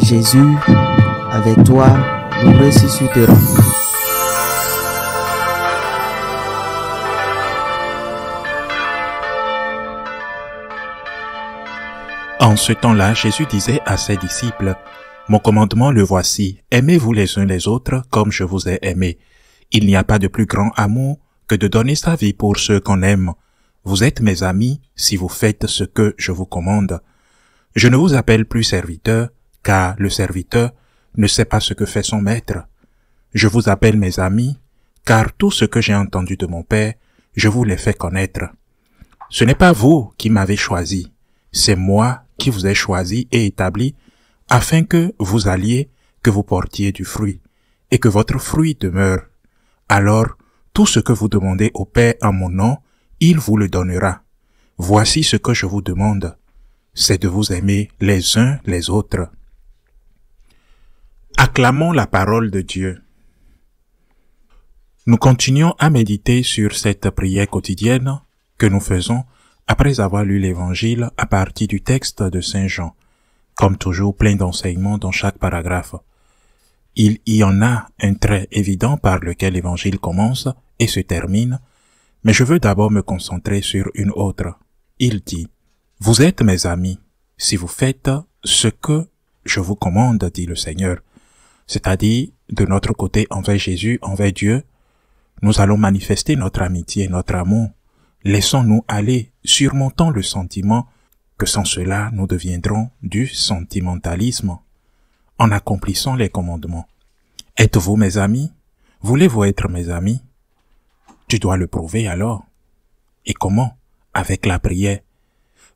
Jésus, avec toi, nous ressusciterons. En ce temps-là, Jésus disait à ses disciples, « Mon commandement le voici, aimez-vous les uns les autres comme je vous ai aimés. Il n'y a pas de plus grand amour que de donner sa vie pour ceux qu'on aime. Vous êtes mes amis si vous faites ce que je vous commande. Je ne vous appelle plus serviteur, car le serviteur ne sait pas ce que fait son maître. Je vous appelle mes amis, car tout ce que j'ai entendu de mon Père, je vous l'ai fait connaître. Ce n'est pas vous qui m'avez choisi, c'est moi qui vous ai choisi et établi, afin que vous alliez, que vous portiez du fruit, et que votre fruit demeure. Alors, tout ce que vous demandez au Père en mon nom, il vous le donnera. Voici ce que je vous demande, c'est de vous aimer les uns les autres. » Acclamons la parole de Dieu. Nous continuons à méditer sur cette prière quotidienne que nous faisons après avoir lu l'Évangile à partir du texte de Saint Jean. Comme toujours, plein d'enseignements dans chaque paragraphe. Il y en a un trait évident par lequel l'Évangile commence et se termine, mais je veux d'abord me concentrer sur une autre. Il dit, « Vous êtes mes amis, si vous faites ce que je vous commande, dit le Seigneur. » C'est-à-dire, de notre côté envers Jésus, envers Dieu, nous allons manifester notre amitié, notre amour. Laissons-nous aller, surmontons le sentiment que sans cela nous deviendrons du sentimentalisme, en accomplissant les commandements. Êtes-vous mes amis? Voulez-vous être mes amis? Tu dois le prouver alors. Et comment? Avec la prière.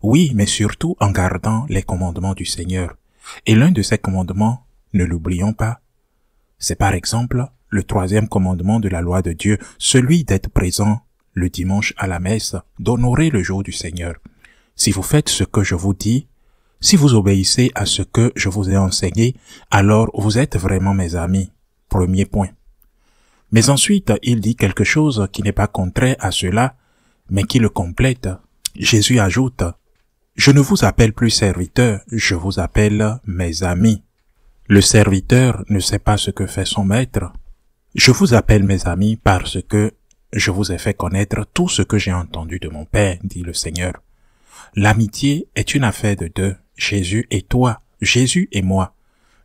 Oui, mais surtout en gardant les commandements du Seigneur. Et l'un de ces commandements, ne l'oublions pas, c'est par exemple le 3e commandement de la loi de Dieu, celui d'être présent le dimanche à la messe, d'honorer le jour du Seigneur. Si vous faites ce que je vous dis, si vous obéissez à ce que je vous ai enseigné, alors vous êtes vraiment mes amis. Premier point. Mais ensuite, il dit quelque chose qui n'est pas contraire à cela, mais qui le complète. Jésus ajoute, « Je ne vous appelle plus serviteur, je vous appelle mes amis. » Le serviteur ne sait pas ce que fait son maître. Je vous appelle mes amis parce que je vous ai fait connaître tout ce que j'ai entendu de mon Père, dit le Seigneur. L'amitié est une affaire de deux, Jésus et toi, Jésus et moi,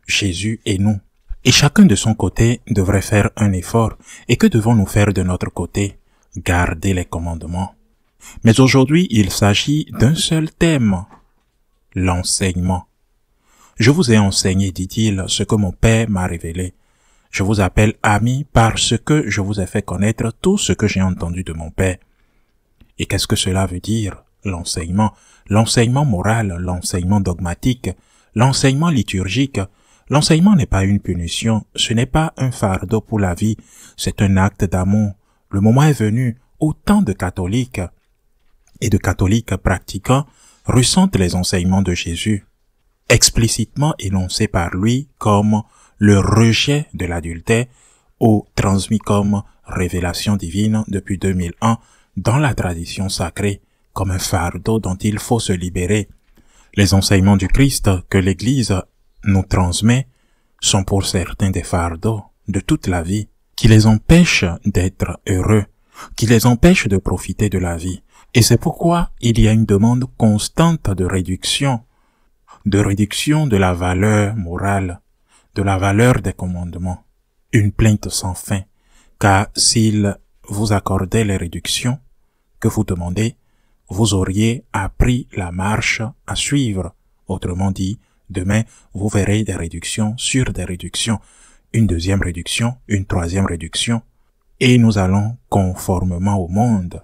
Jésus et nous. Et chacun de son côté devrait faire un effort. Et que devons-nous faire de notre côté? Garder les commandements. Mais aujourd'hui, il s'agit d'un seul thème, l'enseignement. Je vous ai enseigné, dit-il, ce que mon Père m'a révélé. Je vous appelle amis parce que je vous ai fait connaître tout ce que j'ai entendu de mon Père. Et qu'est-ce que cela veut dire? L'enseignement moral, l'enseignement dogmatique, l'enseignement liturgique. L'enseignement n'est pas une punition, ce n'est pas un fardeau pour la vie, c'est un acte d'amour. Le moment est venu où tant de catholiques et de catholiques pratiquants ressentent les enseignements de Jésus, explicitement énoncés par lui comme le rejet de l'adultère ou transmis comme révélation divine depuis 2000 ans dans la tradition sacrée, comme un fardeau dont il faut se libérer. Les enseignements du Christ que l'Église nous transmet sont pour certains des fardeaux de toute la vie, qui les empêchent d'être heureux, qui les empêchent de profiter de la vie. Et c'est pourquoi il y a une demande constante de réduction de la valeur morale, de la valeur des commandements, une plainte sans fin, car s'il vous accordait les réductions que vous demandez, vous auriez appris la marche à suivre. Autrement dit, demain, vous verrez des réductions sur des réductions, une deuxième réduction, une troisième réduction, et nous allons conformément au monde.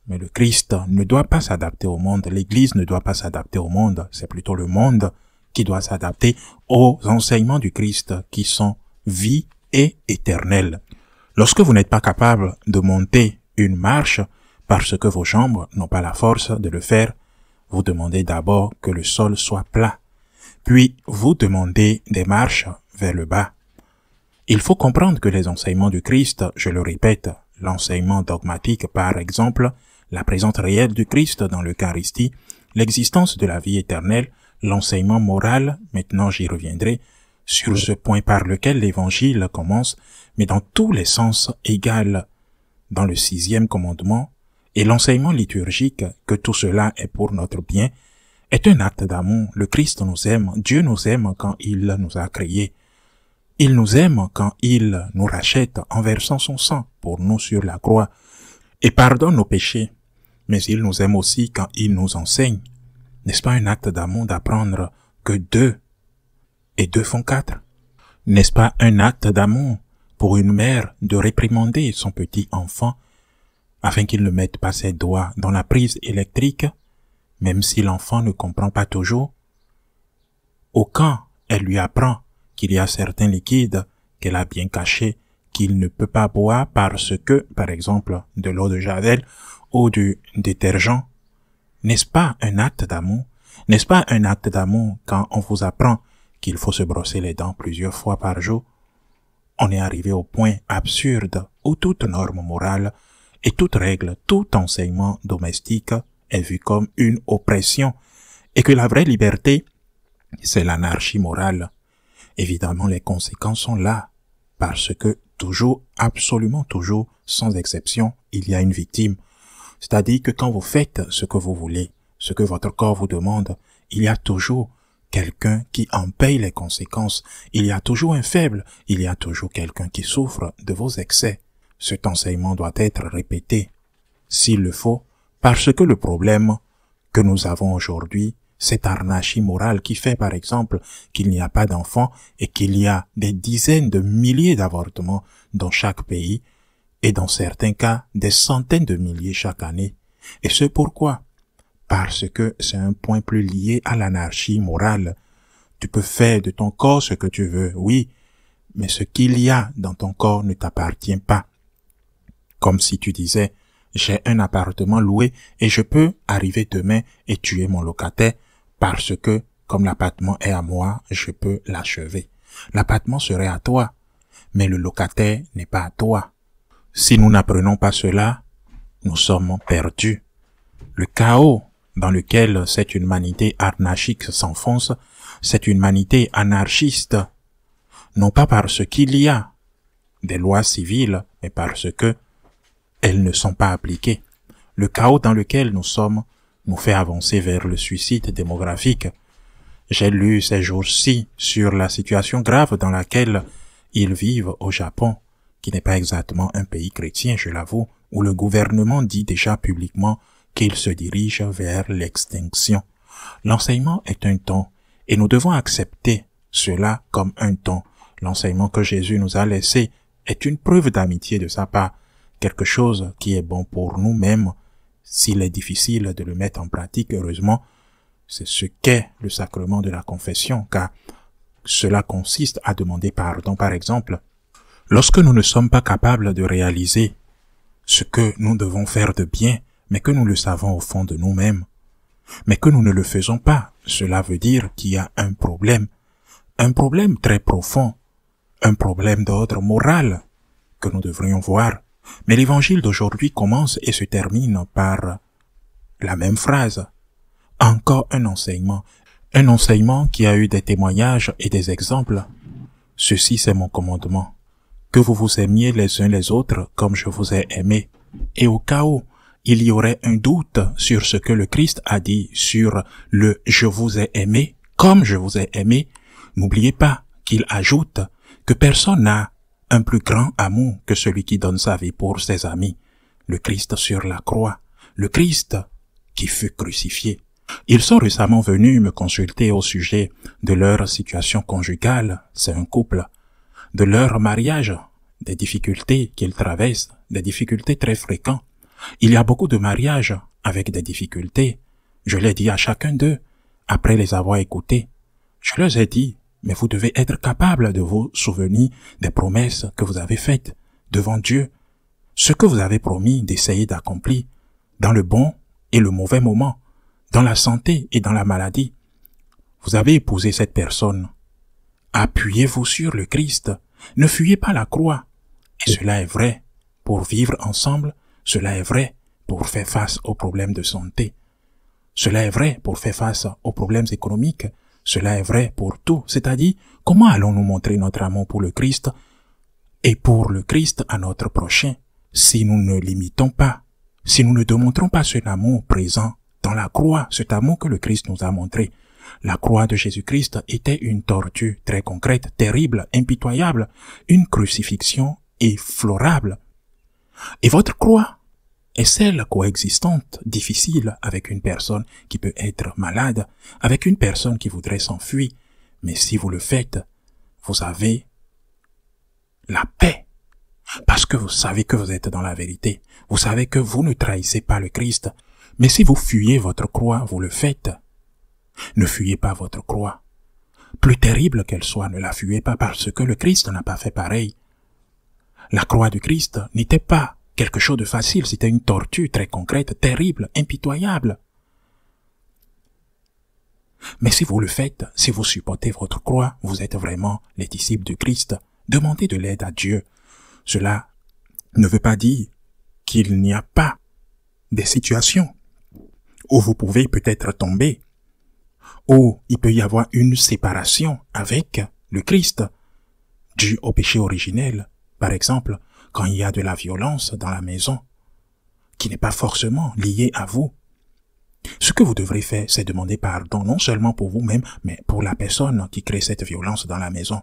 Mais le Christ ne doit pas s'adapter au monde, l'Église ne doit pas s'adapter au monde, c'est plutôt le monde qui doit s'adapter aux enseignements du Christ qui sont vie et éternels. Lorsque vous n'êtes pas capable de monter une marche parce que vos jambes n'ont pas la force de le faire, vous demandez d'abord que le sol soit plat, puis vous demandez des marches vers le bas. Il faut comprendre que les enseignements du Christ, je le répète, l'enseignement dogmatique par exemple, la présence réelle du Christ dans l'Eucharistie, l'existence de la vie éternelle, l'enseignement moral, maintenant j'y reviendrai, sur ce point par lequel l'évangile commence, mais dans tous les sens égal. Dans le 6e commandement et l'enseignement liturgique que tout cela est pour notre bien, est un acte d'amour. Le Christ nous aime, Dieu nous aime quand il nous a créés. Il nous aime quand il nous rachète en versant son sang pour nous sur la croix et pardonne nos péchés. Mais il nous aime aussi quand il nous enseigne. N'est-ce pas un acte d'amour d'apprendre que 2 et 2 font 4? N'est-ce pas un acte d'amour pour une mère de réprimander son petit enfant afin qu'il ne mette pas ses doigts dans la prise électrique, même si l'enfant ne comprend pas toujours? Ou quand elle lui apprend qu'il y a certains liquides qu'elle a bien cachés qu'il ne peut pas boire parce que, par exemple, de l'eau de Javel ou du détergent. N'est-ce pas un acte d'amour? N'est-ce pas un acte d'amour quand on vous apprend qu'il faut se brosser les dents plusieurs fois par jour? On est arrivé au point absurde où toute norme morale et toute règle, tout enseignement domestique est vu comme une oppression et que la vraie liberté, c'est l'anarchie morale. Évidemment, les conséquences sont là parce que toujours, absolument toujours, sans exception, il y a une victime. C'est-à-dire que quand vous faites ce que vous voulez, ce que votre corps vous demande, il y a toujours quelqu'un qui en paye les conséquences. Il y a toujours un faible, il y a toujours quelqu'un qui souffre de vos excès. Cet enseignement doit être répété, s'il le faut, parce que le problème que nous avons aujourd'hui, cette anarchie morale qui fait par exemple qu'il n'y a pas d'enfants et qu'il y a des dizaines de milliers d'avortements dans chaque pays et dans certains cas des centaines de milliers chaque année. Et c'est pourquoi? Parce que c'est un point plus lié à l'anarchie morale. Tu peux faire de ton corps ce que tu veux, oui, mais ce qu'il y a dans ton corps ne t'appartient pas. Comme si tu disais, j'ai un appartement loué et je peux arriver demain et tuer mon locataire parce que, comme l'appartement est à moi, je peux l'achever. L'appartement serait à toi, mais le locataire n'est pas à toi. Si nous n'apprenons pas cela, nous sommes perdus. Le chaos dans lequel cette humanité anarchique s'enfonce, c'est une humanité anarchiste. Non pas parce qu'il y a des lois civiles, mais parce que elles ne sont pas appliquées. Le chaos dans lequel nous sommes nous fait avancer vers le suicide démographique. J'ai lu ces jours-ci sur la situation grave dans laquelle ils vivent au Japon, qui n'est pas exactement un pays chrétien, je l'avoue, où le gouvernement dit déjà publiquement qu'il se dirige vers l'extinction. L'enseignement est un don, et nous devons accepter cela comme un don. L'enseignement que Jésus nous a laissé est une preuve d'amitié de sa part, quelque chose qui est bon pour nous-mêmes. S'il est difficile de le mettre en pratique, heureusement, c'est ce qu'est le sacrement de la confession, car cela consiste à demander pardon, par exemple. Lorsque nous ne sommes pas capables de réaliser ce que nous devons faire de bien, mais que nous le savons au fond de nous-mêmes, mais que nous ne le faisons pas, cela veut dire qu'il y a un problème très profond, un problème d'ordre moral que nous devrions voir. Mais l'évangile d'aujourd'hui commence et se termine par la même phrase. Encore un enseignement qui a eu des témoignages et des exemples. Ceci c'est mon commandement, que vous vous aimiez les uns les autres comme je vous ai aimé. Et au cas où il y aurait un doute sur ce que le Christ a dit sur le « je vous ai aimé comme je vous ai aimé », n'oubliez pas qu'il ajoute que personne n'a un plus grand amour que celui qui donne sa vie pour ses amis. Le Christ sur la croix, le Christ qui fut crucifié. Ils sont récemment venus me consulter au sujet de leur situation conjugale, c'est un couple, de leur mariage, des difficultés qu'ils traversent, des difficultés très fréquentes. Il y a beaucoup de mariages avec des difficultés. Je l'ai dit à chacun d'eux, après les avoir écoutés. Je leur ai dit, mais vous devez être capable de vous souvenir des promesses que vous avez faites devant Dieu, ce que vous avez promis d'essayer d'accomplir dans le bon et le mauvais moment, dans la santé et dans la maladie. Vous avez épousé cette personne. Appuyez-vous sur le Christ. Ne fuyez pas la croix. Et cela est vrai pour vivre ensemble. Cela est vrai pour faire face aux problèmes de santé. Cela est vrai pour faire face aux problèmes économiques. Cela est vrai pour tout, c'est-à-dire comment allons-nous montrer notre amour pour le Christ et pour le Christ à notre prochain si nous ne l'imitons pas, si nous ne démontrons pas cet amour présent dans la croix, cet amour que le Christ nous a montré. La croix de Jésus-Christ était une torture très concrète, terrible, impitoyable, une crucifixion efflorable. Et votre croix est celle coexistante, difficile, avec une personne qui peut être malade, avec une personne qui voudrait s'enfuir. Mais si vous le faites, vous avez la paix, parce que vous savez que vous êtes dans la vérité. Vous savez que vous ne trahissez pas le Christ. Mais si vous fuyez votre croix, vous le faites. Ne fuyez pas votre croix. Plus terrible qu'elle soit, ne la fuyez pas parce que le Christ n'a pas fait pareil. La croix du Christ n'était pas quelque chose de facile, c'était une torture très concrète, terrible, impitoyable. Mais si vous le faites, si vous supportez votre croix, vous êtes vraiment les disciples du Christ. Demandez de l'aide à Dieu. Cela ne veut pas dire qu'il n'y a pas des situations où vous pouvez peut-être tomber, où il peut y avoir une séparation avec le Christ due au péché originel. Par exemple, quand il y a de la violence dans la maison, qui n'est pas forcément liée à vous. Ce que vous devrez faire, c'est demander pardon, non seulement pour vous-même, mais pour la personne qui crée cette violence dans la maison.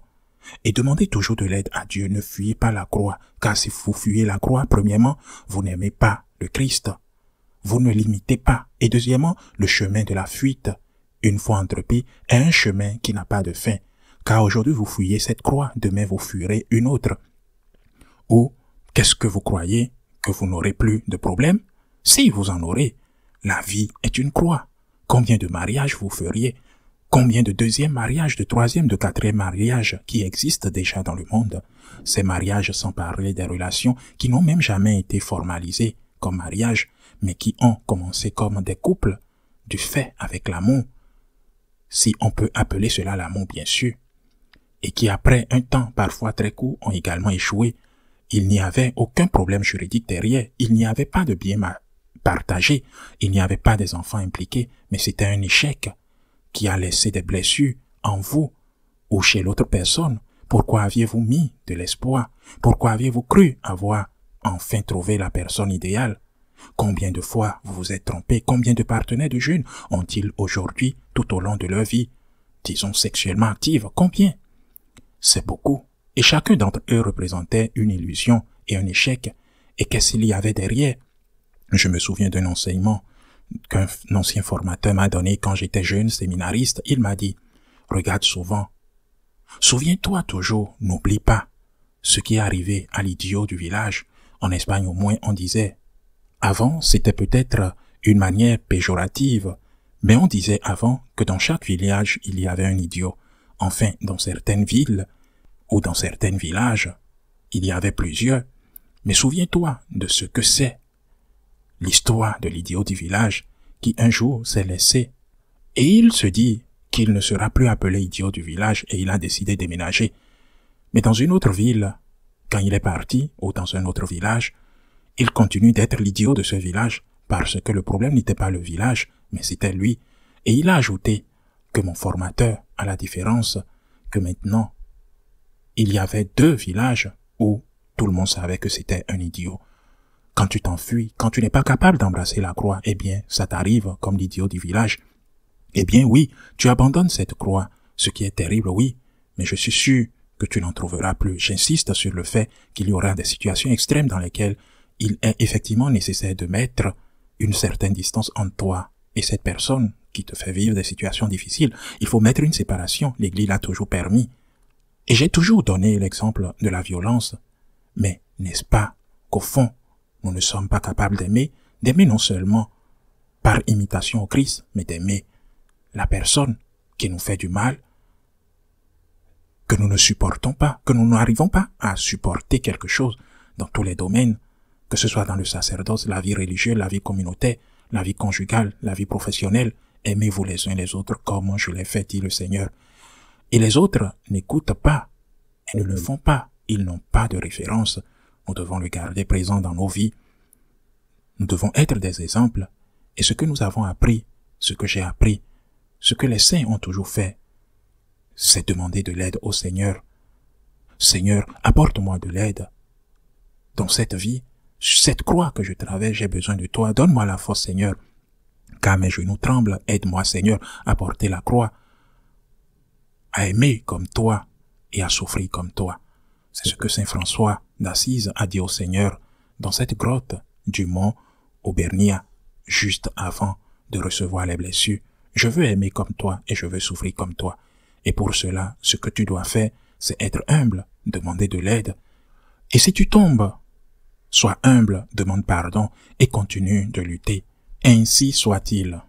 Et demandez toujours de l'aide à Dieu. Ne fuyez pas la croix, car si vous fuyez la croix, premièrement, vous n'aimez pas le Christ. Vous ne l'imitez pas. Et deuxièmement, le chemin de la fuite, une fois entrepris, est un chemin qui n'a pas de fin. Car aujourd'hui, vous fuyez cette croix, demain vous fuirez une autre. Ou, qu'est-ce que vous croyez? Que vous n'aurez plus de problème? Si vous en aurez, la vie est une croix. Combien de mariages vous feriez? Combien de deuxième mariages, de troisième, de quatrième mariages qui existent déjà dans le monde? Ces mariages, sans parler des relations qui n'ont même jamais été formalisées comme mariage, mais qui ont commencé comme des couples du fait avec l'amour, si on peut appeler cela l'amour bien sûr, et qui après un temps parfois très court ont également échoué. Il n'y avait aucun problème juridique derrière, il n'y avait pas de biens partagés, il n'y avait pas des enfants impliqués, mais c'était un échec qui a laissé des blessures en vous ou chez l'autre personne. Pourquoi aviez-vous mis de l'espoir? Pourquoi aviez-vous cru avoir enfin trouvé la personne idéale? Combien de fois vous vous êtes trompé? Combien de partenaires de jeunes ont-ils aujourd'hui, tout au long de leur vie, disons sexuellement active? Combien? C'est beaucoup. Et chacun d'entre eux représentait une illusion et un échec. Et qu'est-ce qu'il y avait derrière? Je me souviens d'un enseignement qu'un ancien formateur m'a donné quand j'étais jeune séminariste. Il m'a dit, regarde souvent. Souviens-toi toujours, n'oublie pas ce qui est arrivé à l'idiot du village. En Espagne au moins on disait, avant c'était peut-être une manière péjorative, mais on disait avant que dans chaque village il y avait un idiot. Enfin, dans certaines villes ou dans certains villages, il y avait plusieurs. Mais souviens-toi de ce que c'est l'histoire de l'idiot du village qui un jour s'est laissé. Et il se dit qu'il ne sera plus appelé idiot du village et il a décidé de déménager. Mais dans une autre ville, quand il est parti, ou dans un autre village, il continue d'être l'idiot de ce village parce que le problème n'était pas le village, mais c'était lui. Et il a ajouté que mon formateur, à la différence que maintenant, il y avait 2 villages où tout le monde savait que c'était un idiot. Quand tu t'enfuis, quand tu n'es pas capable d'embrasser la croix, eh bien, ça t'arrive comme l'idiot du village. Eh bien, oui, tu abandonnes cette croix, ce qui est terrible, oui, mais je suis sûr que tu n'en trouveras plus. J'insiste sur le fait qu'il y aura des situations extrêmes dans lesquelles il est effectivement nécessaire de mettre une certaine distance entre toi et cette personne qui te fait vivre des situations difficiles. Il faut mettre une séparation, l'Église l'a toujours permis. Et j'ai toujours donné l'exemple de la violence. Mais n'est-ce pas qu'au fond, nous ne sommes pas capables d'aimer non seulement par imitation au Christ, mais d'aimer la personne qui nous fait du mal, que nous ne supportons pas, que nous n'arrivons pas à supporter quelque chose dans tous les domaines, que ce soit dans le sacerdoce, la vie religieuse, la vie communautaire, la vie conjugale, la vie professionnelle. Aimez-vous les uns les autres comme je l'ai fait, dit le Seigneur. Et les autres n'écoutent pas et ne le font pas. Ils n'ont pas de référence. Nous devons le garder présent dans nos vies. Nous devons être des exemples. Et ce que nous avons appris, ce que j'ai appris, ce que les saints ont toujours fait, c'est demander de l'aide au Seigneur. Seigneur, apporte-moi de l'aide. Dans cette vie, cette croix que je traverse, j'ai besoin de toi. Donne-moi la force, Seigneur. Car mes genoux tremblent. Aide-moi, Seigneur, à porter la croix, à aimer comme toi et à souffrir comme toi. C'est ce que Saint François d'Assise a dit au Seigneur dans cette grotte du mont Aubernia, juste avant de recevoir les blessures. Je veux aimer comme toi et je veux souffrir comme toi. Et pour cela, ce que tu dois faire, c'est être humble, demander de l'aide. Et si tu tombes, sois humble, demande pardon et continue de lutter. Ainsi soit-il.